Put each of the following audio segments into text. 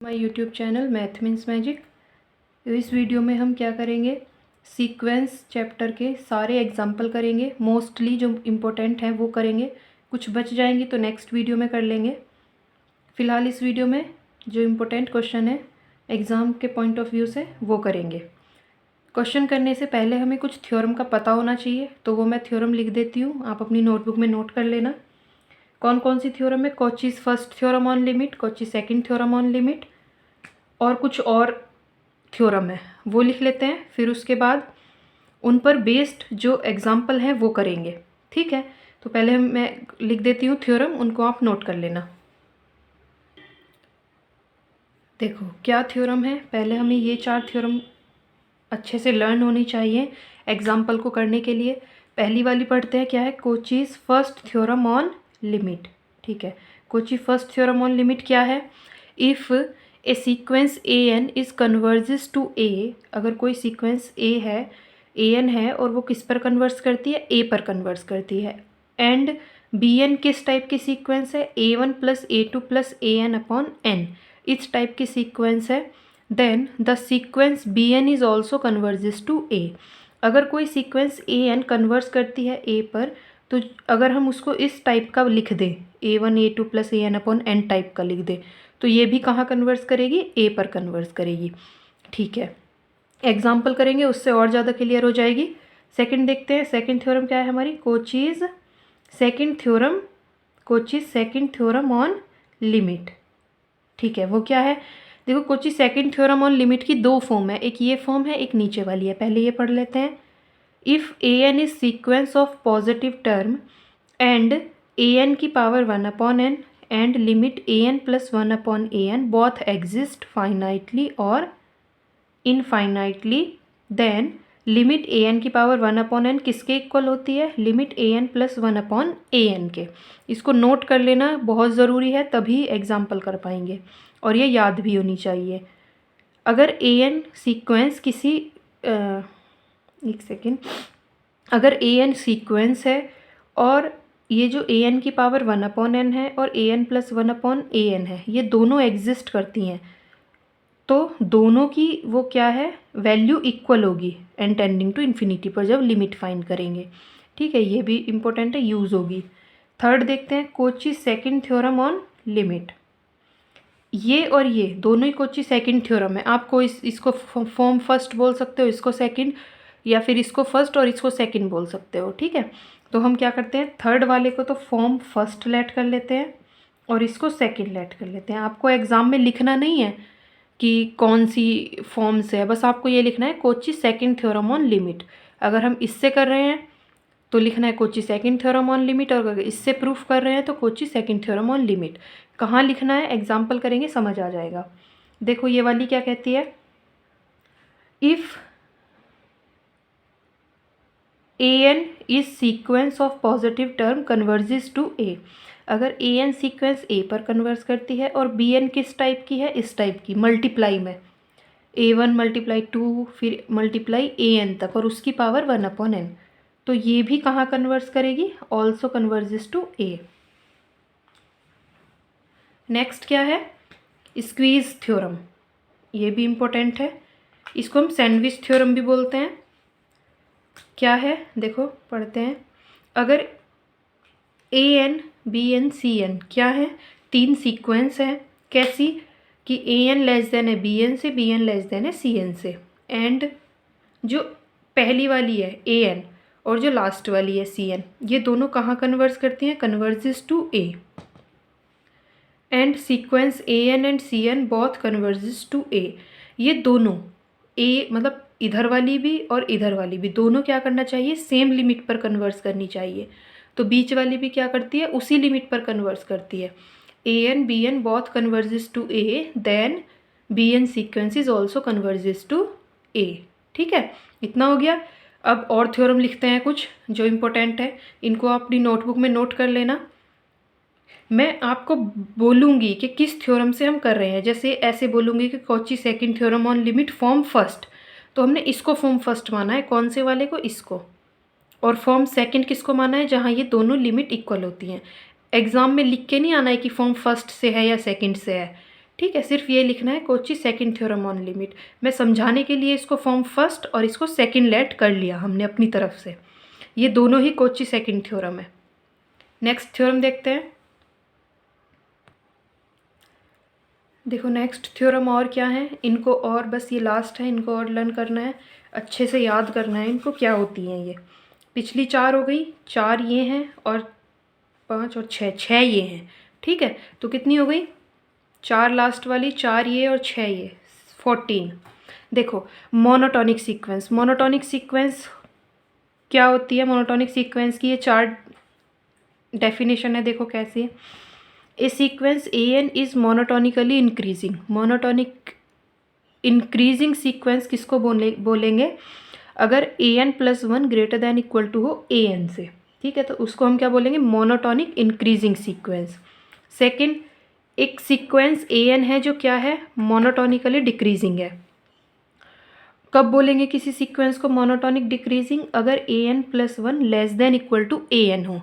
My YouTube channel math means magic. इस video में हम क्या करेंगे, सीक्वेंस चैप्टर के सारे एग्जाम्पल करेंगे। मोस्टली जो इम्पोर्टेंट हैं वो करेंगे, कुछ बच जाएंगी तो नेक्स्ट वीडियो में कर लेंगे। फ़िलहाल इस वीडियो में जो इम्पोर्टेंट क्वेश्चन है एग्ज़ाम के पॉइंट ऑफ व्यू से वो करेंगे। क्वेश्चन करने से पहले हमें कुछ थ्योरम का पता होना चाहिए, तो वो मैं थ्योरम लिख देती हूँ, आप अपनी नोटबुक में नोट कर लेना। कौन कौन सी थ्योरम है? Cauchy's first theorem on limit, Cauchy second theorem on limit, और कुछ और थ्योरम है वो लिख लेते हैं। फिर उसके बाद उन पर बेस्ड जो एग्जाम्पल हैं वो करेंगे, ठीक है। तो पहले मैं लिख देती हूँ थ्योरम, उनको आप नोट कर लेना। देखो क्या थ्योरम है, पहले हमें ये 4 थ्योरम अच्छे से लर्न होनी चाहिए एग्जाम्पल को करने के लिए। पहली वाली पढ़ते हैं, क्या है? Cauchy's first theorem on limit, ठीक है। Cauchy first theorem on limit क्या है? If a sequence a n is converges to a, अगर कोई सीक्वेंस ए है, ए एन है, और वो किस पर कन्वर्स करती है? ए पर कन्वर्स करती है। एंड बी एन किस टाइप की सीक्वेंस है? A one plus a two plus a n upon n, इस टाइप की सीक्वेंस है। Then the sequence b n is also converges to a. अगर कोई सीक्वेंस ए एन कन्वर्स करती है ए पर, तो अगर हम उसको इस टाइप का लिख दें, ए one A two plus a n upon N type का लिख दें, तो ये भी कहाँ कन्वर्स करेगी? ए पर कन्वर्स करेगी, ठीक है। एग्जाम्पल करेंगे उससे और ज़्यादा क्लियर हो जाएगी। सेकंड देखते हैं, सेकंड थ्योरम क्या है हमारी? Cauchy's second theorem, Cauchy's second theorem on limit, ठीक है। वो क्या है? देखो Cauchy second theorem on limit की 2 फॉर्म है, एक ये फॉर्म है, एक नीचे वाली है। पहले ये पढ़ लेते हैं। If a n is sequence of positive term and a n की power 1 upon n and limit a n plus 1 upon a n both exist finitely और infinitely, then limit a n की पावर 1 अपॉन एन किसके equal होती है? Limit a n plus 1 upon a n के। इसको note कर लेना बहुत ज़रूरी है, तभी एग्जाम्पल कर पाएंगे, और ये याद भी होनी चाहिए। अगर ए एन सीक्वेंस किसी एक सेकेंड, अगर ए एन सीक्वेंस है और ये जो ए एन की पावर 1 अपॉन एन है और ए n plus 1 upon a N है, ये दोनों एग्जिस्ट करती हैं, तो दोनों की वो क्या है? वैल्यू इक्वल होगी एंड टेंडिंग टू इन्फिनिटी पर जब लिमिट फाइंड करेंगे, ठीक है। ये भी इम्पोर्टेंट है, यूज़ होगी। थर्ड देखते हैं, Kochi second theorem on limit. ये और ये दोनों ही कोची सेकंड थ्योरम है। आपको इसको फॉर्म फर्स्ट बोल सकते हो, इसको सेकंड, या फिर इसको फर्स्ट और इसको सेकंड बोल सकते हो, ठीक है। तो हम क्या करते हैं, थर्ड वाले को तो फॉर्म फर्स्ट लेट कर लेते हैं और इसको सेकंड लेट कर लेते हैं। आपको एग्ज़ाम में लिखना नहीं है कि कौन सी फॉर्म से है, बस आपको ये लिखना है Kochi second theorem on limit. अगर हम इससे कर रहे हैं तो लिखना है Kochi second theorem on limit, और अगर इससे प्रूफ कर रहे हैं तो Kochi second theorem on limit. कहाँ लिखना है एग्जाम्पल करेंगे समझ आ जाएगा। देखो ये वाली क्या कहती है? If a n is sequence of positive term converges to a, अगर ए एन सीक्वेंस ए पर कन्वर्स करती है और बी एन किस टाइप की है? इस टाइप की, मल्टीप्लाई में ए वन मल्टीप्लाई टू फिर मल्टीप्लाई ए एन तक और उसकी पावर 1 अपॉन एन, तो ये भी कहाँ कन्वर्स करेगी? Also converges to a. Next क्या है? स्क्वीज थ्योरम, ये भी इम्पोर्टेंट है, इसको हम सैंडविच थ्योरम भी बोलते हैं। क्या है देखो पढ़ते हैं। अगर a n b n c n क्या है? 3 सीक्वेंस है, कैसी? कि ए एन लेस देन है बी एन से, बी एन लेस देन है सी एन से, एंड जो पहली वाली है ए एन और जो लास्ट वाली है सी एन, ये दोनों कहाँ कन्वर्स करती हैं? Converges to a. And sequence a n and c n both converges to a, ये दोनों ए मतलब इधर वाली भी और इधर वाली भी दोनों क्या करना चाहिए? सेम लिमिट पर कन्वर्स करनी चाहिए। तो बीच वाली भी क्या करती है? उसी लिमिट पर कन्वर्स करती है। A n b n both converges to a, then b n sequence is also converges to a, ठीक है। इतना हो गया। अब और थ्योरम लिखते हैं कुछ जो इम्पोर्टेंट है, इनको अपनी नोटबुक में नोट कर लेना। मैं आपको बोलूँगी कि किस थ्योरम से हम कर रहे हैं। जैसे ऐसे बोलूँगी कि Cauchy second theorem on limit form first, तो हमने इसको फॉर्म फर्स्ट माना है, कौन से वाले को? इसको। और फॉर्म सेकंड किसको माना है? जहाँ ये दोनों लिमिट इक्वल होती हैं। एग्ज़ाम में लिख के नहीं आना है कि फॉर्म फर्स्ट से है या सेकंड से है, ठीक है, सिर्फ ये लिखना है Kochi second theorem on limit. मैं समझाने के लिए इसको फॉर्म फर्स्ट और इसको सेकंड लेट कर लिया हमने अपनी तरफ से। ये दोनों ही कोची सेकंड थ्योरम है। नेक्स्ट थ्योरम देखते हैं। देखो नेक्स्ट थ्योरम और क्या है, इनको और बस ये लास्ट है, इनको और लर्न करना है, अच्छे से याद करना है इनको क्या होती हैं ये। पिछली 4 हो गई, 4 ये हैं और 5 और 6 ये हैं। ठीक है, तो कितनी हो गई, 4 लास्ट वाली, 4 ये और 6 ये, 14। देखो मोनोटोनिक सीक्वेंस, मोनोटोनिक सीक्वेंस क्या होती है, मोनोटोनिक सीक्वेंस की ये 4 डेफिनेशन है। देखो कैसी है, a sequence a n is monotonically increasing. Monotonic increasing sequence किसको बोलेंगे, अगर a n plus 1 greater than equal to हो ए एन से। ठीक है, तो उसको हम क्या बोलेंगे, मोनोटोनिक इंक्रीजिंग सीक्वेंस। सेकंड, एक सीक्वेंस ए एन है जो क्या है, मोनोटोनिकली डिक्रीजिंग है। कब बोलेंगे किसी सीक्वेंस को मोनोटोनिक डिक्रीजिंग, अगर a n plus 1 less than equal to a n हो।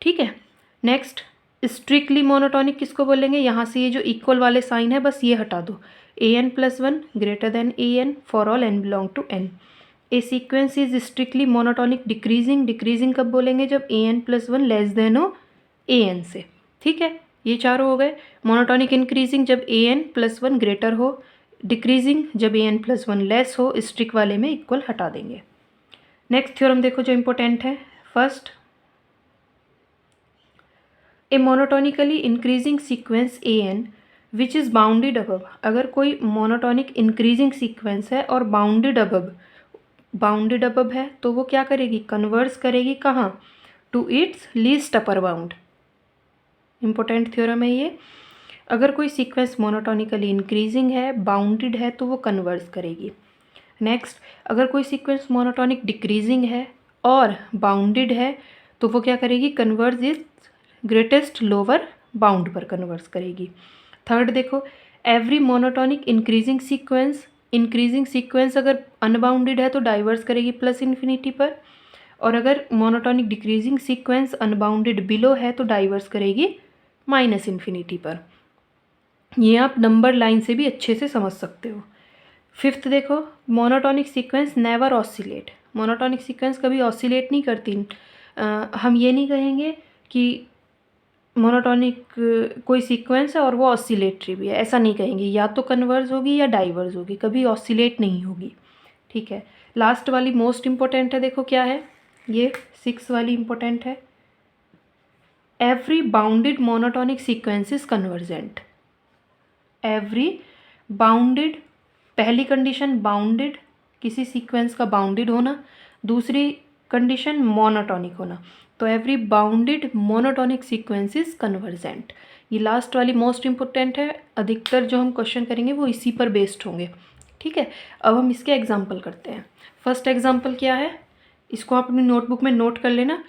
ठीक है, नेक्स्ट स्ट्रिक्टली मोनोटोनिक किसको बोलेंगे, यहाँ से ये जो इक्वल वाले साइन है बस ये हटा दो, a n plus 1 greater than a n for all n belong to n. A sequence is strictly monotonic decreasing, decreasing कब बोलेंगे, जब a n plus 1 less than हो ए एन से। ठीक है, ये चारों हो गए। मोनोटोनिक इंक्रीजिंग जब ए एन प्लस 1 ग्रेटर हो, डिक्रीजिंग जब ए एन प्लस 1 लेस हो, स्ट्रिक वाले में इक्वल हटा देंगे। नेक्स्ट थ्योरम देखो जो इंपॉर्टेंट है, first, a monotonically increasing sequence a n which is bounded above. अगर कोई मोनोटोनिक इंक्रीजिंग सीक्वेंस है और बाउंडेड अबव है तो वो क्या करेगी, कन्वर्स करेगी कहाँ, to its least upper bound. Important theorem है ये। अगर कोई सीक्वेंस मोनोटोनिकली इंक्रीजिंग है, बाउंडेड है, तो वो कन्वर्स करेगी। नेक्स्ट, अगर कोई सीक्वेंस मोनोटोनिक डिक्रीजिंग है और बाउंडेड है तो वो क्या करेगी, converse is greatest lower bound पर कन्वर्स करेगी। थर्ड देखो, एवरी मोनोटोनिक इंक्रीजिंग सीक्वेंस अगर अनबाउंडेड है तो डाइवर्स करेगी प्लस इन्फिनिटी पर, और अगर monotonic decreasing sequence unbounded below है तो डाइवर्स करेगी माइनस इन्फिनिटी पर। ये आप नंबर लाइन से भी अच्छे से समझ सकते हो। फिफ्थ देखो, monotonic sequence never oscillate. Monotonic sequence कभी ऑसिलेट नहीं करती। हम ये नहीं कहेंगे कि मोनोटोनिक कोई सीक्वेंस है और वो ऑसिलेटरी भी है, ऐसा नहीं कहेंगे, या तो कन्वर्ज होगी या डाइवर्स होगी, कभी ऑसिलेट नहीं होगी। ठीक है, लास्ट वाली मोस्ट इम्पोर्टेंट है, देखो क्या है ये, 6 वाली इम्पोर्टेंट है। Every bounded monotonic sequence is convergent. Every bounded, पहली कंडीशन बाउंडेड, किसी सीक्वेंस का बाउंडेड होना, दूसरी कंडीशन मोनोटोनिक होना, तो every bounded monotonic sequence is convergent. ये लास्ट वाली मोस्ट इंपॉर्टेंट है, अधिकतर जो हम क्वेश्चन करेंगे वो इसी पर बेस्ड होंगे। ठीक है, अब हम इसके एग्जाम्पल करते हैं। फर्स्ट एग्जाम्पल क्या है, इसको आप अपनी नोटबुक में नोट कर लेना,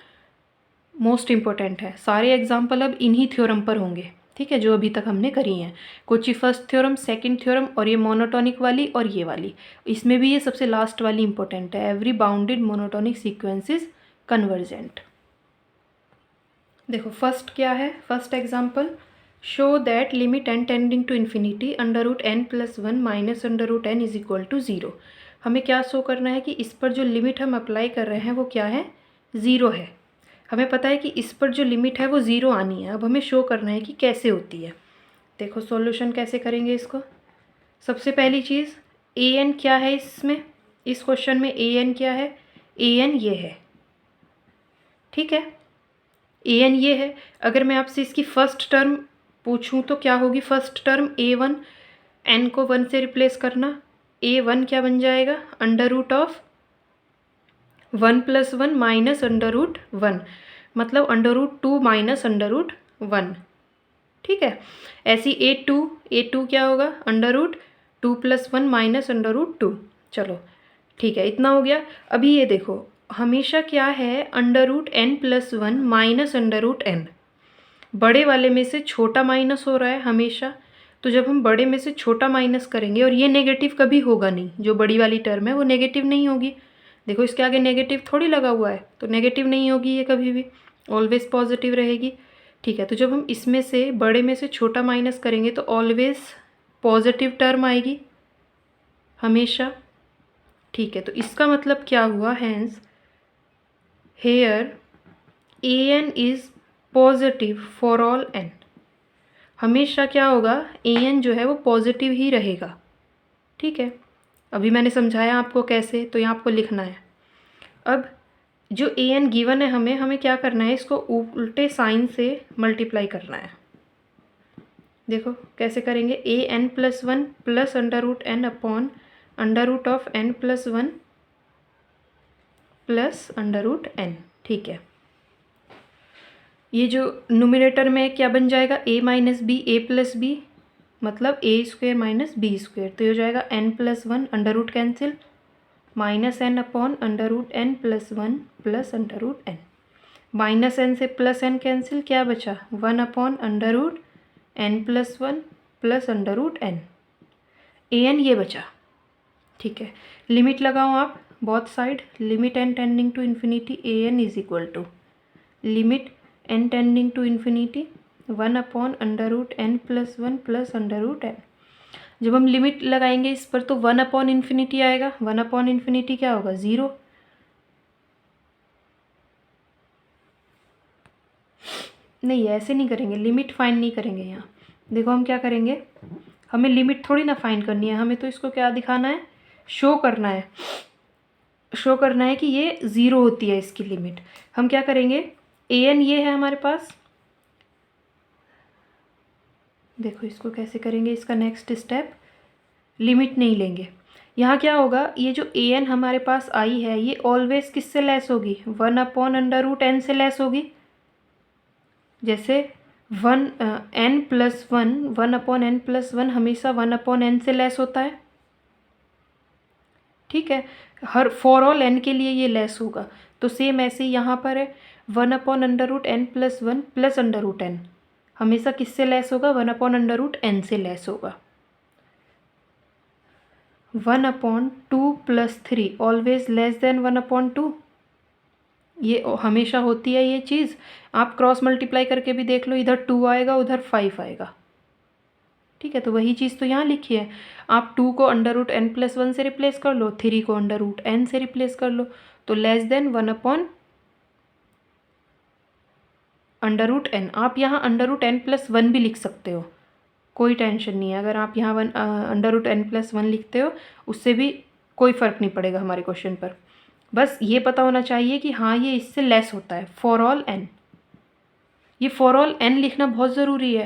मोस्ट इंपॉर्टेंट है। सारे एग्जाम्पल अब इन्हीं थ्योरम पर होंगे, ठीक है, जो अभी तक हमने करी हैं। Kochi first theorem, second theorem, और ये मोनोटोनिक वाली और ये वाली, इसमें भी ये सबसे लास्ट वाली इंपॉर्टेंट है, every bounded monotonic sequence is convergent. देखो फर्स्ट क्या है, first example, show that limit n tending to infinity under root n plus 1 minus under root n is equal to 0। हमें क्या शो करना है कि इस पर जो लिमिट हम अप्लाई कर रहे हैं वो क्या है, 0 है। हमें पता है कि इस पर जो लिमिट है वो 0 आनी है। अब हमें शो करना है कि कैसे होती है। देखो सॉल्यूशन कैसे करेंगे इसको। सबसे पहली चीज़, ए एन क्या है इसमें, इस क्वेश्चन में ए एन क्या है, ए एन ये है, ठीक है, ए एन ये है। अगर मैं आपसे इसकी फर्स्ट टर्म पूछूं तो क्या होगी, फर्स्ट टर्म A1, एन को 1 से रिप्लेस करना, A1 क्या बन जाएगा, under root of 1 plus 1 minus under root 1, मतलब under root 2 minus under root 1, ठीक है। ऐसी A2 क्या होगा, under root 2 plus 1 minus under root 2। चलो ठीक है, इतना हो गया। अभी ये देखो, हमेशा क्या है, under root n plus 1 minus under root n, बड़े वाले में से छोटा माइनस हो रहा है हमेशा। तो जब हम बड़े में से छोटा माइनस करेंगे, और ये नेगेटिव कभी होगा नहीं, जो बड़ी वाली टर्म है वो नेगेटिव नहीं होगी। देखो इसके आगे नेगेटिव थोड़ी लगा हुआ है, तो नेगेटिव नहीं होगी ये कभी भी, ऑलवेज पॉजिटिव रहेगी। ठीक है, तो जब हम इसमें से बड़े में से छोटा माइनस करेंगे तो ऑलवेज पॉजिटिव टर्म आएगी हमेशा। ठीक है, तो इसका मतलब क्या हुआ, hence here a n is positive for all n. हमेशा क्या होगा, ए एन जो है वो पॉजिटिव ही रहेगा। ठीक है, अभी मैंने समझाया आपको कैसे, तो यहाँ आपको लिखना है। अब जो ए एन गिवन है हमें क्या करना है, इसको उल्टे साइन से मल्टीप्लाई करना है। देखो कैसे करेंगे, a n plus one plus under root n upon under root of n plus one plus under root n. ठीक है, ये जो न्यूमरेटर में क्या बन जाएगा, a minus b a plus b, मतलब a square minus b square, तो ये हो जाएगा n plus one under root cancel minus n upon under root n plus one plus under root n. Minus n से plus N cancel, क्या बचा, one upon under root n plus one plus under root n. A n ये बचा। ठीक है, limit लगाओ आप both side, limit n tending to infinity a n is equal to limit n tending to infinity one upon under root n plus one plus under root n. जब हम limit लगाएंगे इस पर तो वन अपॉन इन्फिनिटी आएगा, one upon infinity क्या होगा, zero. नहीं ऐसे नहीं करेंगे, लिमिट फाइंड नहीं करेंगे यहाँ। देखो हम क्या करेंगे, हमें लिमिट थोड़ी ना फाइंड करनी है, हमें तो इसको क्या दिखाना है, शो करना है, शो करना है कि ये ज़ीरो होती है इसकी लिमिट। हम क्या करेंगे, ए एन ये है हमारे पास, देखो इसको कैसे करेंगे, इसका नेक्स्ट स्टेप, लिमिट नहीं लेंगे। यहाँ क्या होगा, ये जो ए एन हमारे पास आई है ये ऑलवेज किससे लेस होगी, one upon under root n से लेस होगी। जैसे one n plus one, one upon n plus one हमेशा वन अपॉन एन से लेस होता है। ठीक है, हर फॉर ऑल एन के लिए ये लेस होगा। तो सेम ऐसे ही यहाँ पर है, one upon under root n plus one plus under root n हमेशा किससे लेस होगा, one upon under root n से लेस होगा। One upon two plus three always less than one upon two, ये हमेशा होती है ये चीज़। आप क्रॉस मल्टीप्लाई करके भी देख लो, इधर टू आएगा उधर फाइव आएगा। ठीक है, तो वही चीज़ तो यहाँ लिखी है। आप टू को under root n plus one से रिप्लेस कर लो, थ्री को अंडर रूट एन से रिप्लेस कर लो, तो less than one upon under root n. आप यहाँ under root n plus one भी लिख सकते हो, कोई टेंशन नहीं है। अगर आप यहाँ one under root n plus one लिखते हो उससे भी कोई फ़र्क नहीं पड़ेगा हमारे क्वेश्चन पर। बस ये पता होना चाहिए कि हाँ ये इससे लेस होता है फॉर ऑल एन। ये फॉर ऑल एन लिखना बहुत ज़रूरी है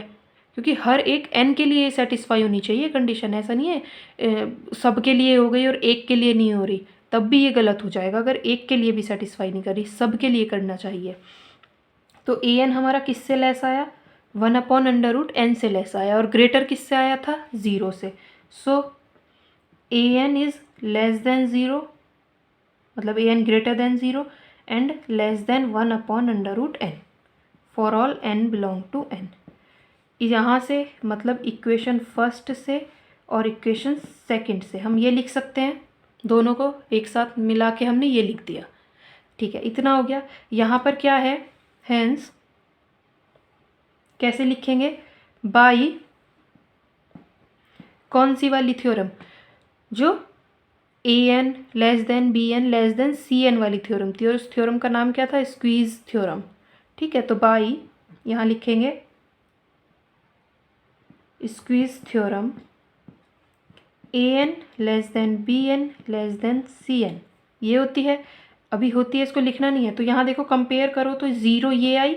क्योंकि हर एक एन के लिए सेटिस्फाई होनी चाहिए कंडीशन। ऐसा नहीं है सब के लिए हो गई और एक के लिए नहीं हो रही, तब भी ये गलत हो जाएगा। अगर एक के लिए भी सेटिस्फाई नहीं कर रही, सब के लिए करना चाहिए। तो ए एन हमारा किससे लेस आया, one upon under root n से लेस आया, और ग्रेटर किससे आया था, ज़ीरो से। So a n is less than zero, मतलब a n greater than zero and less than one upon under root n for all n belong to n. यहाँ से मतलब इक्वेशन फर्स्ट से और इक्वेशन सेकंड से हम ये लिख सकते हैं, दोनों को एक साथ मिला के हमने ये लिख दिया। ठीक है, इतना हो गया। यहाँ पर क्या है, हेंस कैसे लिखेंगे, बाई कौन सी वाली थ्योरम, जो a n less than b n less than c n वाली थ्योरम थी, और उस थ्योरम का नाम क्या था, स्क्वीज थ्योरम। ठीक है, तो बाई यहाँ लिखेंगे squeeze theorem a n less than b n less than c n, ये होती है। अभी होती है, इसको लिखना नहीं है। तो यहाँ देखो कंपेयर करो तो ज़ीरो ये आई,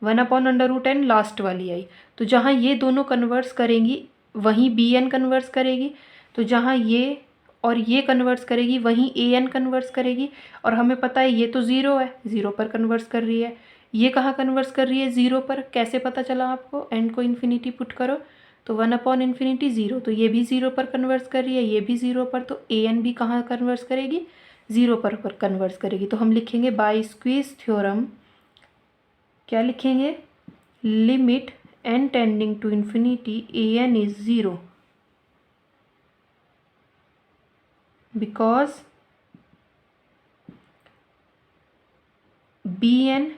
one upon under root n last वाली आई, तो जहाँ ये दोनों कन्वर्स करेंगी वहीं बी एन कन्वर्स करेगी, तो जहाँ ये और ये कन्वर्स करेगी वहीं ए एन कन्वर्स करेगी। और हमें पता है ये तो ज़ीरो है, ज़ीरो पर कन्वर्स कर रही है। ये कहाँ कन्वर्स कर रही है, ज़ीरो पर। कैसे पता चला आपको, एन को इन्फिनिटी पुट करो तो वन अपॉन इन्फिनिटी ज़ीरो, तो ये भी ज़ीरो पर कन्वर्स कर रही है, ये भी ज़ीरो पर, तो ए एन भी कहाँ कन्वर्स करेगी, ज़ीरो पर कन्वर्स करेगी। तो हम लिखेंगे बाय स्क्वीज थ्योरम, क्या लिखेंगे, limit n tending to infinity a n is zero because b n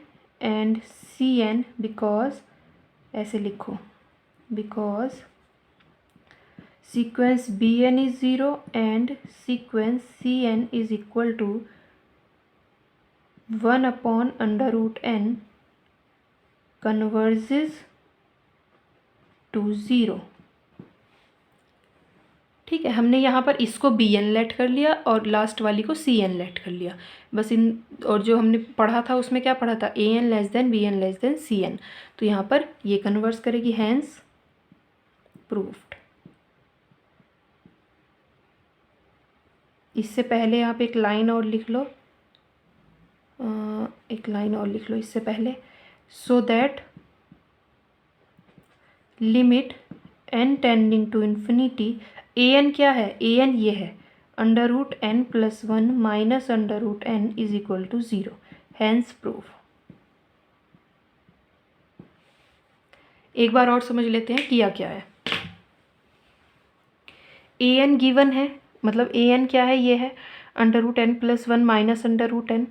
and c n because, ऐसे लिखो, because sequence b n is zero and sequence c n is equal to 1/√n converges to zero. ठीक है, हमने यहाँ पर इसको B N late कर लिया और लास्ट वाली को सी एन लेट कर लिया बस। इन और जो हमने पढ़ा था उसमें क्या पढ़ा था, a n less than b n less than c n, तो यहाँ पर ये कन्वर्स करेगी, हैंस प्रूफ्ड। इससे पहले आप एक लाइन और लिख लो, इससे पहले, so that limit n tending to infinity, a n क्या है, ए एन ये है √n + 1 minus √n is equal to 0, hence proof. एक बार और समझ लेते हैं किया क्या है। ए एन गिवन है, मतलब ए एन क्या है, ये है √n + 1 minus √n।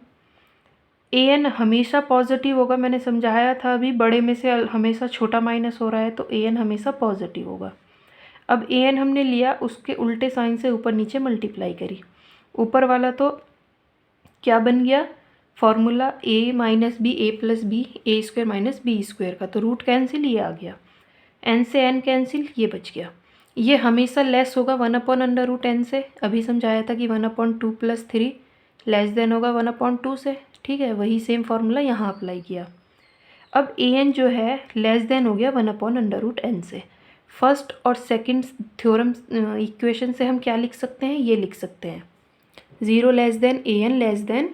A N हमेशा पॉजिटिव होगा, मैंने समझाया था अभी, बड़े में से हमेशा छोटा माइनस हो रहा है तो ए एन हमेशा पॉजिटिव होगा। अब ए एन हमने लिया, उसके उल्टे साइन से ऊपर नीचे मल्टीप्लाई करी, ऊपर वाला तो क्या बन गया formula a - b a + b a² - b² का, तो रूट कैंसिल, ये आ गया, n से n कैंसिल, ये बच गया। ये हमेशा लेस होगा 1/√n से, अभी समझाया था कि 1/2 + 3 लेस देन होगा 1/2 से। ठीक है, वही सेम फार्मूला यहाँ अप्लाई किया। अब ए एन जो है लेस देन हो गया 1/√n से। फर्स्ट और सेकंड थ्योरम इक्वेशन से हम क्या लिख सकते हैं, ये लिख सकते हैं 0 less than a n less then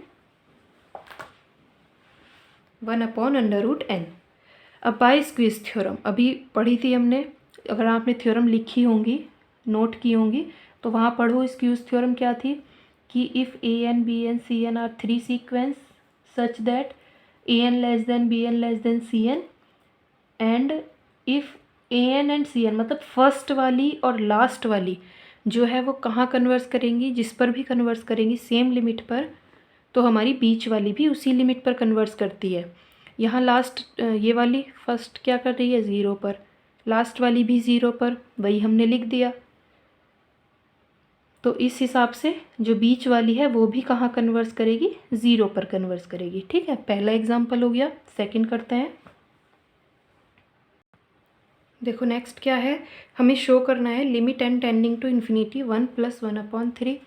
1/√n। अब बाय स्क्वीज थ्योरम अभी पढ़ी थी हमने, अगर आपने थ्योरम लिखी होंगी, नोट की होंगी, तो वहाँ पढ़ो स्क्वीज थ्योरम क्या थी कि if a n b n c n are 3 sequence such that a n less than b n less than c n and if a n and c n, मतलब first वाली और last वाली जो है वो कहाँ कन्वर्स करेंगी, जिस पर भी कन्वर्स करेंगी सेम लिमिट पर, तो हमारी बीच वाली भी उसी लिमिट पर कन्वर्स करती है। यहाँ लास्ट ये वाली फर्स्ट क्या कर रही है 0 पर, लास्ट वाली भी 0 पर, वही हमने लिख दिया। तो इस हिसाब से जो बीच वाली है वो भी कहाँ कन्वर्स करेगी, 0 पर कन्वर्स करेगी। ठीक है, पहला एग्जाम्पल हो गया। सेकंड करते हैं। देखो नेक्स्ट क्या है, हमें शो करना है limit n tending to infinity 1 + 1/3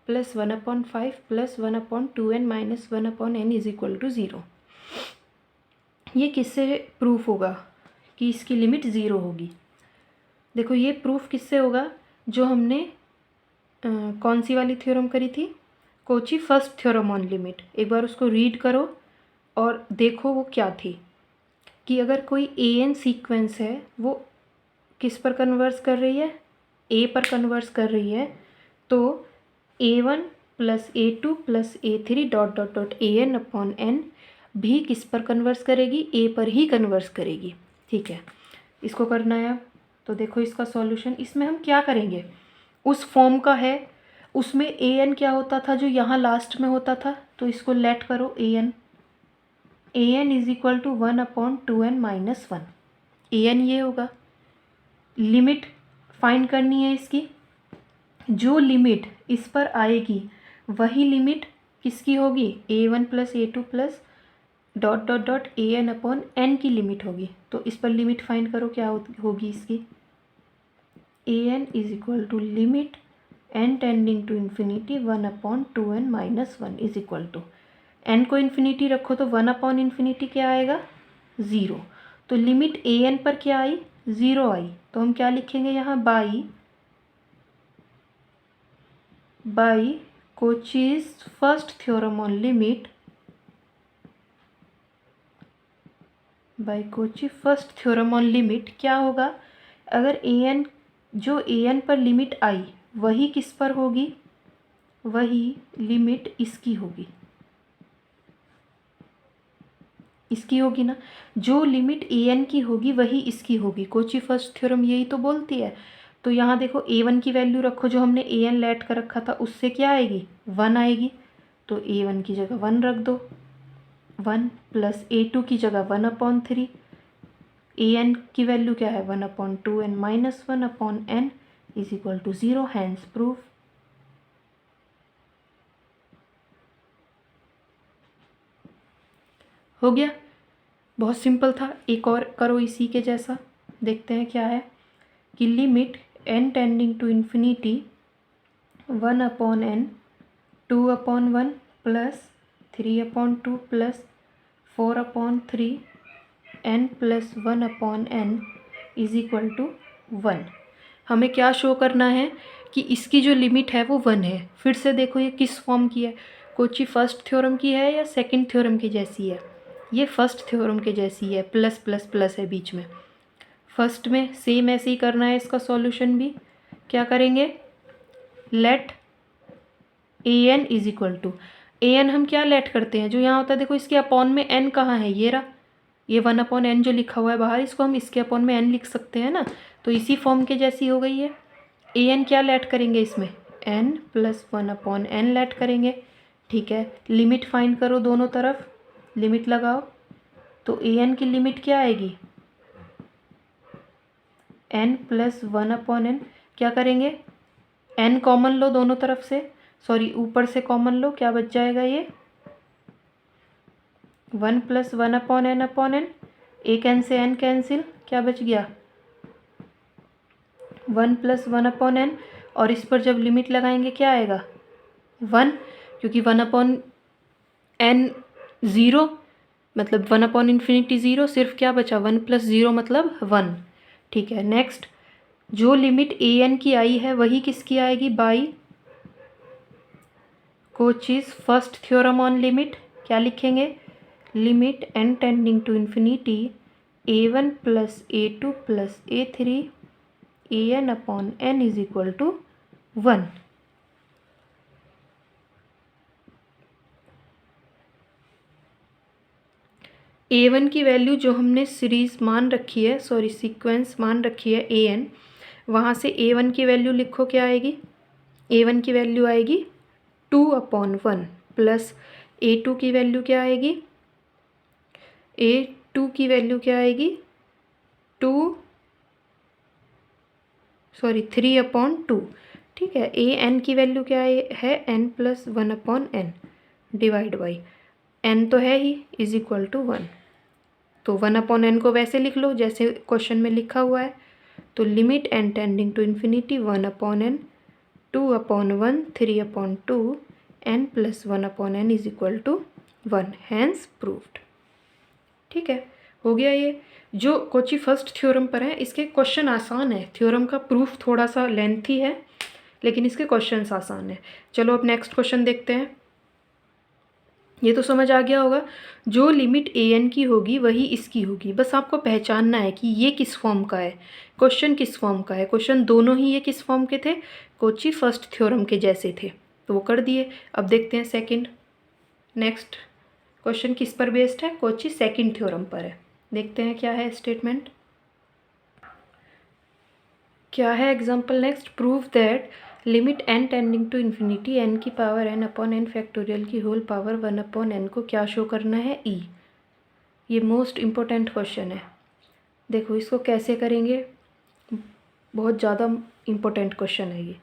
+ 1/5 + 1/2n - 1/n is equal to 0। ये किससे प्रूफ होगा कि इसकी लिमिट 0 होगी। देखो ये प्रूफ किससे होगा, जो हमने कौन सी वाली थ्योरम करी थी, Kochi first theorem on limit. एक बार उसको रीड करो और देखो वो क्या थी, कि अगर कोई ए एन सीक्वेंस है वो किस पर कन्वर्स कर रही है, ए पर कन्वर्स कर रही है, तो a1 + a2 + a3 ... an/n भी किस पर कन्वर्स करेगी, ए पर ही कन्वर्स करेगी। ठीक है, इसको करना है। तो देखो इसका सॉल्यूशन, इसमें हम क्या करेंगे, उस फॉर्म का है, उसमें ए एन क्या होता था जो यहाँ लास्ट में होता था, तो इसको लेट करो a n is equal to 1/2n - 1। A n ये होगा, लिमिट फाइंड करनी है इसकी, जो लिमिट इस पर आएगी वही लिमिट किसकी होगी, a1 + a2 + ... an/n की लिमिट होगी। तो इस पर लिमिट फाइंड करो क्या होगी इसकी, an is equal to limit n tending to infinity 1/2n - 1 is equal to, n को इन्फिनिटी रखो तो 1/∞ क्या आएगा 0। तो लिमिट an पर क्या आई 0 आई, तो हम क्या लिखेंगे यहाँ, by Cauchy's first theorem on limit, by Kochi first theorem on limit क्या होगा, अगर ए एन, जो ए एन पर लिमिट आई वही किस पर होगी, वही लिमिट इसकी होगी, इसकी होगी ना, जो लिमिट ए एन की होगी वही इसकी होगी। कोची फर्स्ट थ्योरम यही तो बोलती है। तो यहाँ देखो a1 की वैल्यू रखो, जो हमने ए एन लेट कर रखा था उससे क्या आएगी 1 आएगी, तो a1 की जगह 1 रख दो। 1 प्लस A2 की जगह 1/3, an की वैल्यू क्या है 1/2n minus 1/n is equal to 0, hence proof. हो गया, बहुत सिंपल था। एक और करो इसी के जैसा, देखते हैं क्या है कि limit n tending to infinity 1/n 2/1 plus 3/2 plus 4/3 n plus 1/n is equal to 1। हमें क्या शो करना है कि इसकी जो लिमिट है वो 1 है। फिर से देखो ये किस फॉर्म की है, कोची फर्स्ट थ्योरम की है या सेकंड थ्योरम की जैसी है? ये फर्स्ट थ्योरम के जैसी है, प्लस प्लस प्लस है बीच में। फर्स्ट में सेम ऐसे ही करना है इसका सॉल्यूशन भी। क्या करेंगे, let an is equal to, an हम क्या लेट करते हैं, जो यहाँ होता है देखो इसके अपॉन में n कहाँ है, ये रहा, ये 1/n जो लिखा हुआ है बाहर, इसको हम इसके अपॉन में n लिख सकते हैं ना, तो इसी फॉर्म के जैसी हो गई है। an क्या लेट करेंगे इसमें, n प्लस 1/n लेट करेंगे। ठीक है, लिमिट फाइंड करो दोनों तरफ, लिमिट लगाओ, तो an की लिमिट क्या आएगी, n प्लस 1/n। क्या करेंगे, n कॉमन लो दोनों तरफ से, सॉरी ऊपर से कॉमन लो, क्या बच जाएगा ये 1 प्लस 1/n, एक n से n कैंसिल, क्या बच गया 1 प्लस 1/n, और इस पर जब लिमिट लगाएंगे क्या आएगा 1, क्योंकि 1/n 0 मतलब 1/∞ 0, सिर्फ क्या बचा 1 प्लस 0 मतलब 1। ठीक है, नेक्स्ट जो लिमिट an की आई है वही किसकी आएगी, by Cauchy's first theorem on limit. क्या लिखेंगे, limit n tending to infinity a1 plus a2 plus a3 an/n is equal to 1। a1 की वैल्यू जो हमने सीरीज मान रखी है, सॉरी सीक्वेंस मान रखी है an, वहाँ से a1 की वैल्यू लिखो, क्या आएगी, a1 की वैल्यू आएगी 2/1 प्लस a2 की वैल्यू क्या आएगी, a2 की वैल्यू क्या आएगी 3/2। ठीक है, an की वैल्यू क्या है n plus 1/n divide by n तो है ही इज इक्वल टू 1। तो 1/n को वैसे लिख लो जैसे क्वेश्चन में लिखा हुआ है, तो limit n tending to infinity 1/n 2/1 3/2 n plus 1/n is equal to 1, hence proved. ठीक है, हो गया। ये जो कोची फर्स्ट थ्योरम पर है इसके क्वेश्चन आसान है, थ्योरम का प्रूफ थोड़ा सा लेंथी है लेकिन इसके क्वेश्चंस आसान है। चलो अब नेक्स्ट क्वेश्चन देखते हैं। ये तो समझ आ गया होगा, जो लिमिट an की होगी वही इसकी होगी, बस आपको पहचानना है कि ये किस फॉर्म का है, क्वेश्चन किस फॉर्म का है। क्वेश्चन दोनों ही ये किस फॉर्म के थे, कोची फर्स्ट थ्योरम के जैसे थे, तो वो कर दिए। अब देखते हैं सेकंड, नेक्स्ट क्वेश्चन किस पर बेस्ड है, कोची सेकंड थ्योरम पर है। देखते हैं क्या है स्टेटमेंट, क्या है example next, prove that limit n tending to infinity n की पावर n/n फैक्टोरियल की होल पावर 1/n को क्या शो करना है, e। ये मोस्ट इम्पोर्टेंट क्वेश्चन है, देखो इसको कैसे करेंगे, बहुत ज़्यादा इम्पोर्टेंट क्वेश्चन है ये।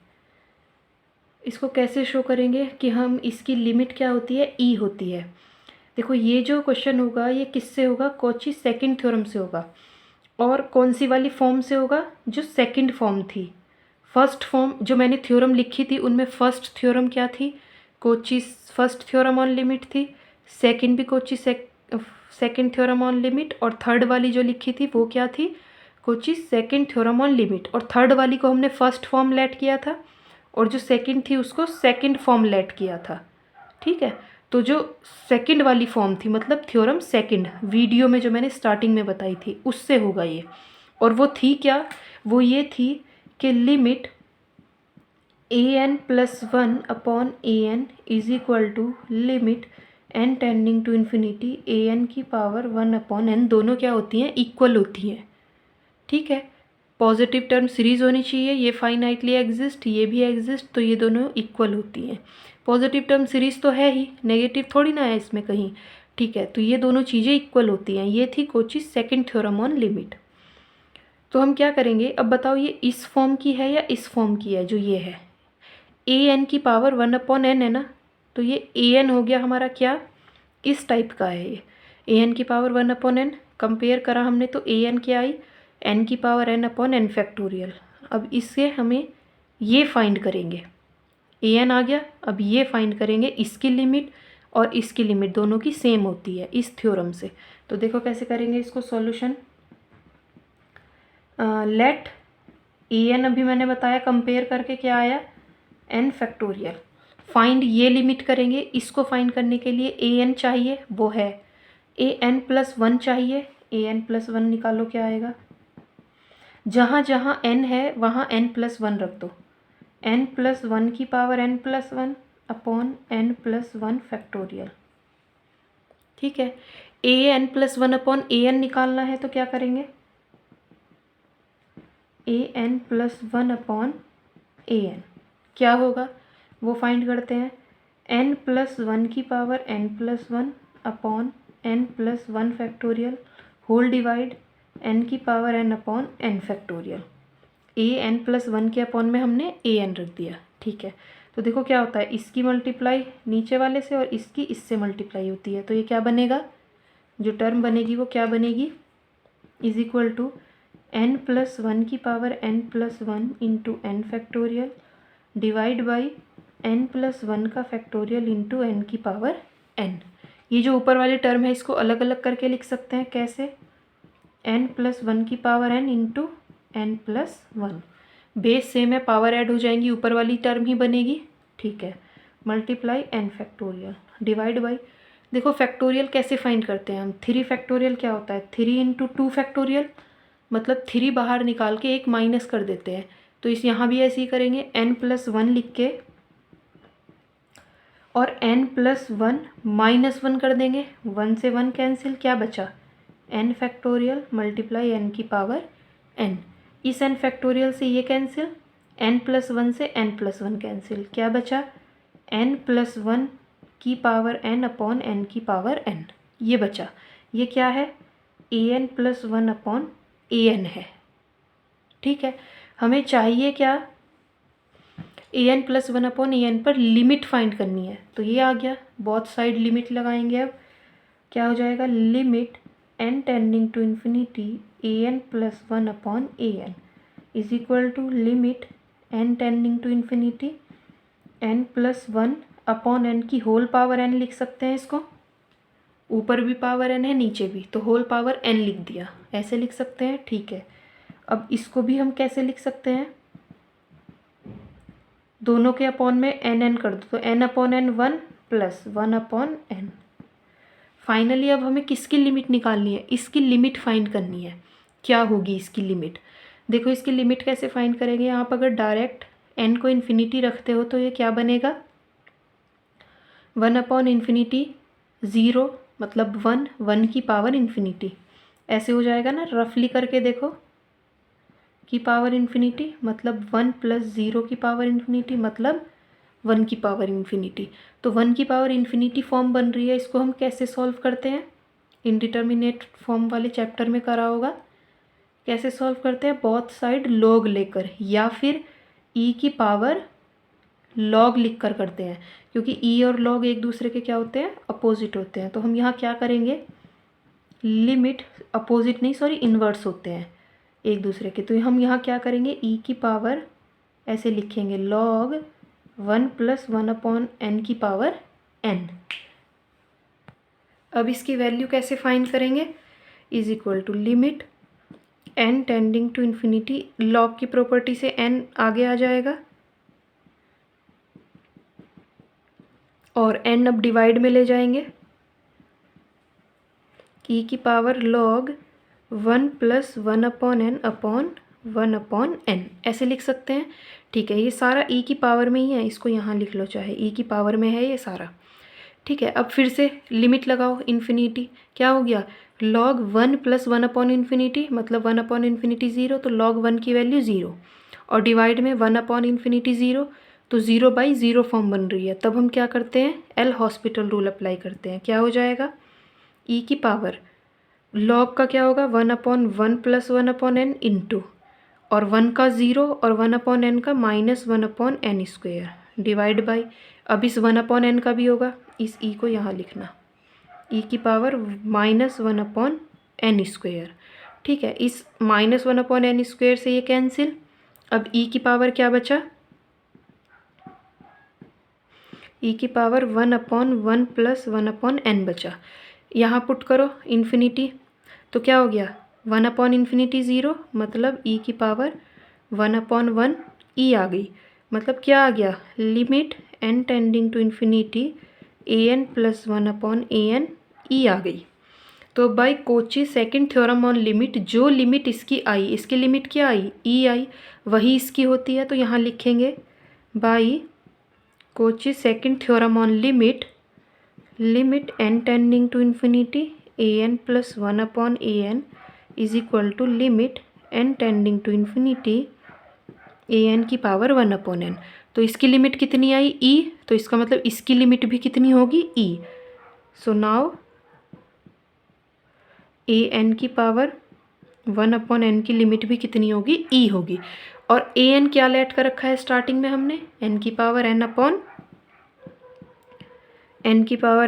इसको कैसे शो करेंगे कि हम इसकी लिमिट क्या होती है, e होती है। देखो ये जो क्वेश्चन होगा ये किससे होगा, कोची सेकंड थ्योरम से होगा, और कौन सी वाली फॉर्म से होगा, जो सेकंड फॉर्म थी। फर्स्ट फॉर्म जो मैंने थ्योरम लिखी थी उनमें फर्स्ट थ्योरम क्या थी, Kochi first theorem on limit थी, सेकंड भी Kochi second theorem on limit, और थर्ड वाली जो लिखी थी वो क्या थी, Kochi second theorem on limit, और थर्ड वाली को हमने फर्स्ट फॉर्म लेट किया था और जो सेकंड थी उसको सेकंड फॉर्म लेट किया था। ठीक है, तो जो सेकंड वाली फॉर्म थी मतलब थ्योरम सेकंड, वीडियो में जो मैंने स्टार्टिंग में बताई थी उससे होगा ये, और वो थी क्या, वो ये थी कि limit an plus 1/an is equal to limit n tending to infinity an की पावर 1/n, दोनों क्या होती हैं, इक्वल होती हैं। ठीक है, पॉजिटिव टर्म सीरीज होनी चाहिए, ये फाइनाइटली एग्जिस्ट, ये भी एग्जिस्ट, तो ये दोनों इक्वल होती हैं। पॉजिटिव टर्म सीरीज तो है ही, नेगेटिव थोड़ी ना है इसमें कहीं, ठीक है, तो ये दोनों चीज़ें इक्वल होती हैं। ये थी कोचीज सेकंड थ्योरम ऑन लिमिट। तो हम क्या करेंगे, अब बताओ ये इस फॉर्म की है या इस फॉर्म की है, जो ये है ए एन की पावर 1/n है ना, तो ये ए एन हो गया हमारा क्या, इस टाइप का है ये। ए एन की पावर 1/n कंपेयर करा हमने, तो ए एन क्या आई, एन की पावर n/n फैक्टोरियल। अब इससे हमें ये फाइंड करेंगे, ए एन आ गया। अब ये फाइंड करेंगे, इसकी लिमिट और इसकी लिमिट दोनों की सेम होती है इस थ्योरम से। तो देखो कैसे करेंगे इसको सॉल्यूशन। लेट ए एन अभी मैंने बताया कंपेयर करके क्या आया, n फैक्टोरियल। फाइंड ये लिमिट करेंगे, इसको फाइंड करने के लिए ए एन चाहिए, वो है an+1 चाहिए। an+1 निकालो क्या आएगा, जहाँ जहाँ n है वहाँ n+1 रख दो। n+1 की power n+1 upon n+1 factorial. ठीक है, an+1 अपॉन an निकालना है तो क्या करेंगे, an+1 अपॉन an क्या होगा वो फाइंड करते हैं। n+1 की power n+1 upon n+1 factorial whole divide n की power n upon n factorial. an+1 के अपॉन में हमने an रख दिया। ठीक है, तो देखो क्या होता है, इसकी मल्टीप्लाई नीचे वाले से और इसकी इससे मल्टीप्लाई होती है, तो ये क्या बनेगा, जो टर्म बनेगी वो क्या बनेगी, इज इक्वल टू n+1 की power n+1 into n factorial divide by n+1 का फैक्टोरियल इंटू n की पावर n। ये जो ऊपर वाली टर्म है इसको अलग अलग करके लिख सकते हैं, कैसे, n+1 की power n into n+1। Base same है, पावर ऐड हो जाएंगी, ऊपर वाली टर्म ही बनेगी। ठीक है, multiply n factorial divide by, देखो फैक्टोरियल कैसे फाइंड करते हैं हम, 3 फैक्टोरियल क्या होता है, 3 इंटू 2 फैक्टोरियल, मतलब 3 बाहर निकाल के एक माइनस कर देते हैं। तो इस यहाँ भी ऐसे ही करेंगे, n+1 लिख के और n+1 -1 कर देंगे, 1 से 1 कैंसिल, क्या बचा, n फैक्टोरियल मल्टीप्लाई n की पावर n। इस n फैक्टोरियल से ये कैंसिल, n+1 से n+1 कैंसिल, क्या बचा, n+1 की पावर n अपॉन n की पावर n, ये बचा। ये क्या है, an+1 अपॉन an है। ठीक है, हमें चाहिए क्या, an+1 अपॉन an पर लिमिट फाइंड करनी है, तो ये आ गया, बोथ साइड लिमिट लगाएंगे। अब क्या हो जाएगा, limit n tending to infinity an+1 upon an is equal to limit n tending to infinity n+1 upon n की होल पावर n लिख सकते हैं इसको, ऊपर भी पावर n है नीचे भी, तो होल पावर n लिख दिया, ऐसे लिख सकते हैं। ठीक है, अब इसको भी हम कैसे लिख सकते हैं, दोनों के अपॉन में n कर दो, तो n upon n 1 plus 1 upon n। Finally अब हमें किसकी लिमिट निकालनी है, इसकी लिमिट फाइंड करनी है, क्या होगी इसकी लिमिट। देखो इसकी लिमिट कैसे फाइंड करेंगे, आप अगर डायरेक्ट n को इन्फिनिटी रखते हो तो ये क्या बनेगा, 1 अपॉन इन्फिनिटी 0 मतलब 1, 1 की पावर इन्फिनिटी, ऐसे हो जाएगा ना, रफली करके देखो, की पावर इन्फिनिटी मतलब 1 प्लस 0 की पावर इन्फिनिटी मतलब 1 की पावर इन्फिनिटी। तो 1 की पावर इन्फिनिटी फॉर्म बन रही है, इसको हम कैसे सॉल्व करते हैं, इनडिटर्मिनेट फॉर्म वाले चैप्टर में करा होगा। कैसे सॉल्व करते हैं, बोथ साइड लॉग लेकर या फिर e की पावर लॉग लिख कर करते हैं, क्योंकि e और लॉग एक दूसरे के क्या होते हैं, अपोजिट होते हैं। तो हम यहाँ क्या करेंगे, लिमिट अपोजिट नहीं सॉरी इन्वर्स होते हैं एक दूसरे के, तो हम यहाँ क्या करेंगे, e की पावर ऐसे लिखेंगे log 1 प्लस 1 अपॉन n की पावर n। अब इसकी वैल्यू कैसे फाइंड करेंगे, is equal to limit n tending to infinity, log की प्रॉपर्टी से n आगे आ जाएगा और n अब डिवाइड में ले जाएंगे, e की power log 1 plus 1 upon n upon 1 upon n, ऐसे लिख सकते हैं। ठीक है, ये सारा e की पावर में ही है, इसको यहाँ लिख लो, चाहे e की पावर में है ये सारा। ठीक है, अब फिर से लिमिट लगाओ इन्फिनिटी, क्या हो गया, log 1 प्लस 1 अपॉन इन्फिनिटी मतलब 1 अपॉन इन्फिनिटी 0, तो log 1 की वैल्यू 0 और डिवाइड में 1 अपॉन इन्फिनिटी 0, तो 0/0 फॉर्म बन रही है। तब हम क्या करते हैं, एल हॉस्पिटल रूल अप्लाई करते हैं, क्या हो जाएगा, ई की पावर लॉग का क्या होगा 1/1 + 1/n इंटू और 1 का 0 और 1/n का -1/n² डिवाइड बाई, अब इस 1/n का भी होगा, इस ई को यहाँ लिखना ई की पावर -1/n²। ठीक है, इस -1/n² से ये कैंसिल। अब ई की पावर क्या बचा, ई की पावर 1/1 + 1/n बचा। यहाँ पुट करो इन्फिनिटी, तो क्या हो गया 1/∞ 0, मतलब ई की पावर 1/1 ई आ गई। मतलब क्या आ गया, limit n tending to infinity an + 1/an e आ गई। तो by Cauchy second theorem on limit, जो लिमिट इसकी आई, इसकी लिमिट क्या आई ई आई, वही इसकी होती है। तो यहाँ लिखेंगे by Cauchy second theorem on limit n tending to infinity an + 1/an is equal to limit n tending to infinity an की पावर 1/n। तो इसकी लिमिट कितनी आई ई, तो इसका मतलब इसकी लिमिट भी कितनी होगी ई। सो नाउ an की पावर 1/n की लिमिट भी कितनी होगी ई होगी। और an क्या लेट कर रखा है स्टार्टिंग में हमने, n की पावर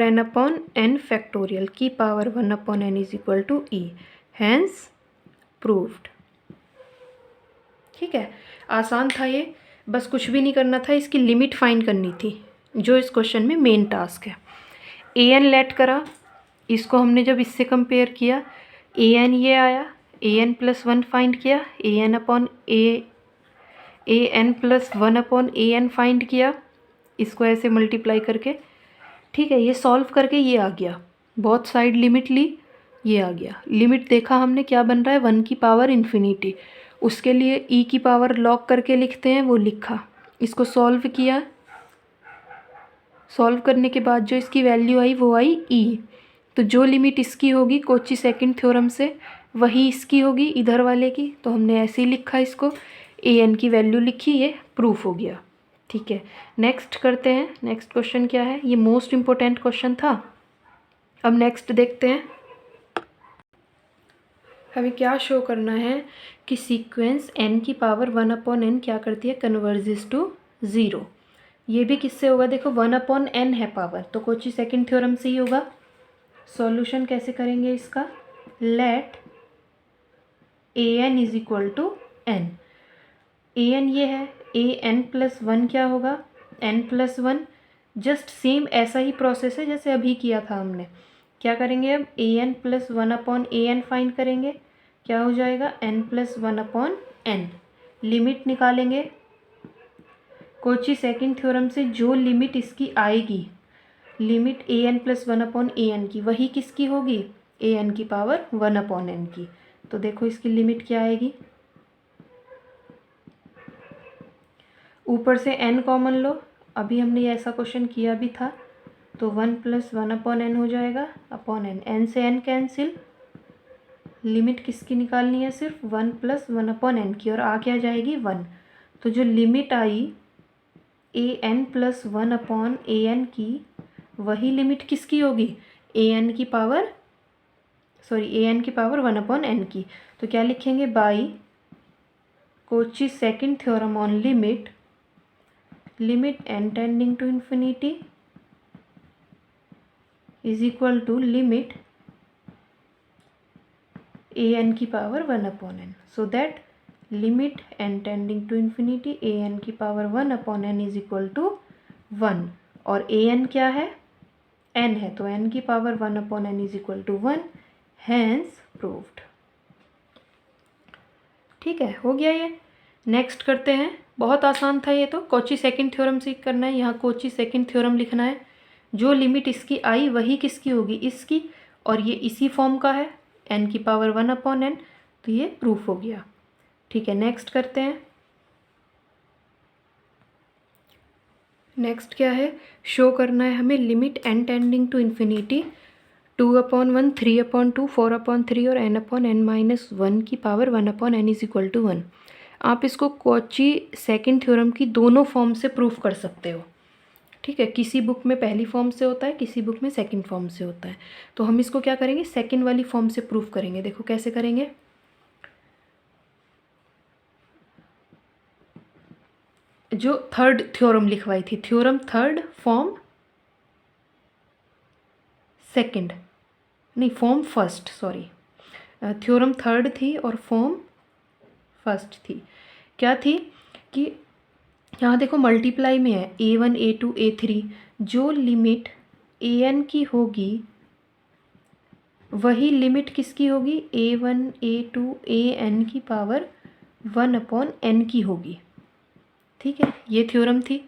n/n फैक्टोरियल की power 1/n is equal to e, hence proved. ठीक है, आसान था ये, बस कुछ भी नहीं करना था, इसकी लिमिट फाइंड करनी थी, जो इस क्वेश्चन में मेन टास्क है। an लेट करा, इसको हमने जब इससे कंपेयर किया an ये आया, an + 1 फाइंड किया, an + 1/an फाइंड किया, इसको ऐसे मल्टीप्लाई करके। ठीक है, ये सॉल्व करके ये आ गया, बहुत साइड लिमिट ली, ये आ गया। लिमिट देखा हमने क्या बन रहा है 1 की पावर इन्फिनिटी, उसके लिए ई की पावर लॉग करके लिखते हैं, वो लिखा। इसको सॉल्व किया, सॉल्व करने के बाद जो इसकी वैल्यू आई वो आई ई। तो जो लिमिट इसकी होगी कोची सेकंड थ्योरम से, वही इसकी होगी इधर वाले की। तो हमने ऐसे ही लिखा इसको, an की वैल्यू लिखी, ये प्रूफ हो गया। ठीक है, नेक्स्ट करते हैं। नेक्स्ट क्वेश्चन क्या है, ये मोस्ट इम्पोर्टेंट क्वेश्चन था। अब नेक्स्ट देखते हैं, हमें क्या शो करना है कि सीक्वेंस n की पावर 1/n क्या करती है, कन्वर्जेस टू 0। ये भी किससे होगा, देखो 1/n है पावर, तो कोची सेकंड थ्योरम से ही होगा। सॉल्यूशन कैसे करेंगे इसका, let an is equal to n। an ये है, an + 1 क्या होगा, n + 1, जस्ट सेम ऐसा ही प्रोसेस है जैसे अभी किया था हमने। क्या करेंगे अब, an + 1/an फाइंड करेंगे, क्या हो जाएगा n + 1/n। लिमिट निकालेंगे कोची सेकंड थ्योरम से, जो लिमिट इसकी आएगी, लिमिट an + 1/an की, वही किसकी होगी an की पावर 1/n की। तो देखो इसकी लिमिट क्या आएगी, ऊपर से n कॉमन लो, अभी हमने ऐसा क्वेश्चन किया भी था। तो 1 + 1/n हो जाएगा अपॉन n से n कैंसिल, लिमिट किसकी निकालनी है, सिर्फ 1 + 1/n की, और आ क्या जाएगी 1। तो जो लिमिट आई an + 1/an की, वही लिमिट किसकी होगी an की पावर 1/n की। तो क्या लिखेंगे, by Cauchy second theorem on limit n tending to infinity is equal to limit an की power 1/n। So that limit n tending to infinity an की power 1/n is equal to 1, और an क्या है n है, तो n की power 1/n is equal to 1, hence proved. ठीक है, हो गया ये। नेक्स्ट करते हैं, बहुत आसान था ये, तो कोची सेकंड थ्योरम से करना है। यहाँ कोची सेकंड थ्योरम लिखना है, जो लिमिट इसकी आई वही किसकी होगी इसकी, और ये इसी फॉर्म का है n की पावर 1/n, तो ये प्रूफ हो गया। ठीक है, नेक्स्ट करते हैं। नेक्स्ट क्या है, शो करना है हमें limit n tending to infinity 2/1 3/2 4/3 और n/n-1 की power 1/n is equal to 1। आप इसको कोची सेकंड थ्योरम की दोनों फॉर्म से प्रूफ कर सकते हो। ठीक है, किसी बुक में पहली फॉर्म से होता है, किसी बुक में सेकंड फॉर्म से होता है। तो हम इसको क्या करेंगे, सेकंड वाली फॉर्म से प्रूफ करेंगे। देखो कैसे करेंगे। जो थर्ड थ्योरम लिखवाई थी, थ्योरम थर्ड फॉर्म सेकंड, नहीं form first, sorry, theorem third थी और फॉर्म फर्स्ट थी। क्या थी कि यहाँ देखो मल्टीप्लाई में है A1 A2 A3, जो लिमिट an की होगी वही लिमिट किसकी होगी, A1 A2 an की पावर 1/n की होगी। ठीक है, ये थ्योरम थी।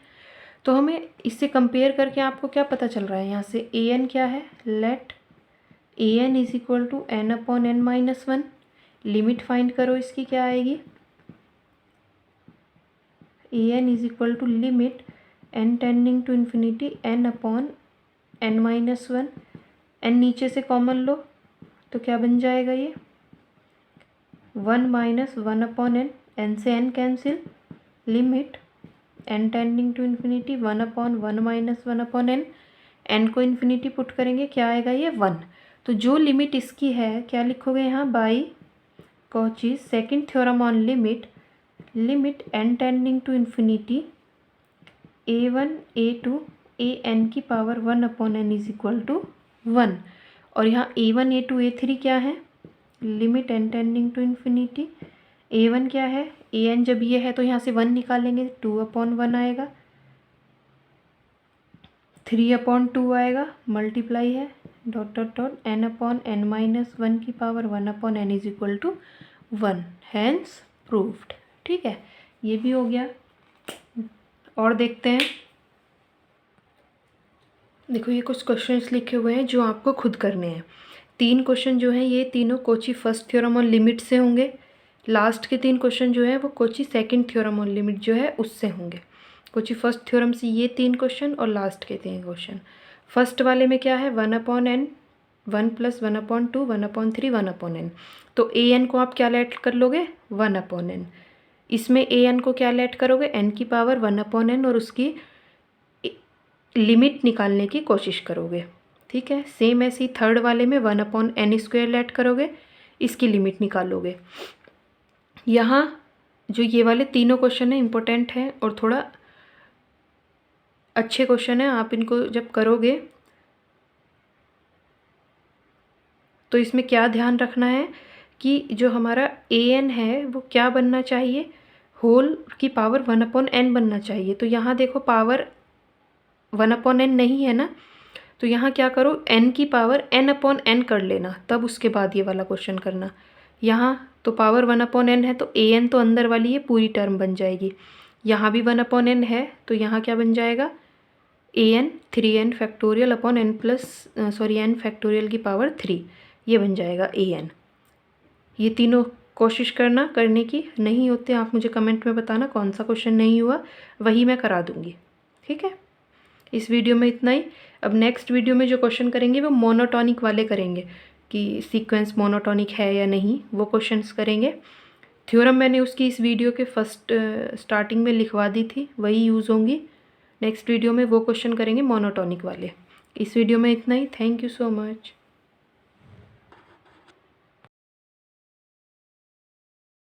तो हमें इससे कंपेयर करके आपको क्या पता चल रहा है, यहाँ से an क्या है, let an is equal to n/n-1। Limit find करो, इसकी क्या आएगी, an is equal to limit n tending to infinity n/n-1। n नीचे से कॉमन लो तो क्या बन जाएगा, ये 1 - 1/n, n से n cancel, limit n tending to infinity 1/1 - 1/n, n को इन्फिनिटी पुट करेंगे, क्या आएगा ये 1। तो जो लिमिट इसकी है क्या लिखोगे यहाँ, by Cauchy's second theorem on limit n tending to infinity A1 A2 an की power 1/n is equal to 1। और यहाँ A1 A2 A3 क्या है, limit n tending to infinity, A1 क्या है, an जब ये है तो यहाँ से 1 निकालेंगे, 2/1 आएगा, 3/2 आएगा, मल्टीप्लाई है डॉट डॉट डॉट n/n-1 की power 1/n is equal to 1, hence proved. ठीक है, ये भी हो गया। और देखते हैं, देखो ये कुछ क्वेश्चंस लिखे हुए हैं जो आपको खुद करने हैं। 3 क्वेश्चन जो हैं ये तीनों Kochi first theorem on limit से होंगे। लास्ट के 3 क्वेश्चन जो हैं वो Kochi second theorem on limit जो है उससे होंगे। कोची फर्स्ट थ्योरम से ये 3 क्वेश्चन और लास्ट के 3 क्वेश्चन। फर्स्ट वाले में क्या है, 1/n, 1 + 1/2, 1/3, 1/n। तो an को आप क्या लेट कर लोगे, 1/n। इसमें an को क्या लेट करोगे, n की पावर 1/n, और उसकी लिमिट निकालने की कोशिश करोगे। ठीक है, सेम ऐसे ही थर्ड वाले में 1/n² लेट करोगे, इसकी लिमिट निकालोगे। यहाँ जो ये वाले तीनों क्वेश्चन हैं इम्पोर्टेंट हैं और थोड़ा अच्छे क्वेश्चन हैं। आप इनको जब करोगे तो इसमें क्या ध्यान रखना है कि जो हमारा an है वो क्या बनना चाहिए, होल की पावर 1/n बनना चाहिए। तो यहाँ देखो पावर 1/n नहीं है ना, तो यहाँ क्या करो, n की पावर n/n कर लेना, तब उसके बाद ये वाला क्वेश्चन करना। यहाँ तो पावर 1/n है तो an तो अंदर वाली ये पूरी टर्म बन जाएगी। यहाँ भी 1/n है तो यहाँ क्या बन जाएगा, an 3n factorial upon n factorial की पावर 3, ये बन जाएगा an। ये तीनों कोशिश करना करने की, नहीं होते आप मुझे कमेंट में बताना कौन सा क्वेश्चन नहीं हुआ, वही मैं करा दूँगी। ठीक है, इस वीडियो में इतना ही। अब नेक्स्ट वीडियो में जो क्वेश्चन करेंगे वो मोनोटॉनिक वाले करेंगे, कि सीक्वेंस मोनोटॉनिक है या नहीं, वो क्वेश्चंस करेंगे। थ्योरम मैंने उसकी इस वीडियो के फर्स्ट स्टार्टिंग में लिखवा दी थी, वही यूज़ होंगी। नेक्स्ट वीडियो में वो क्वेश्चन करेंगे मोनोटॉनिक वाले। इस वीडियो में इतना ही। Thank you so much.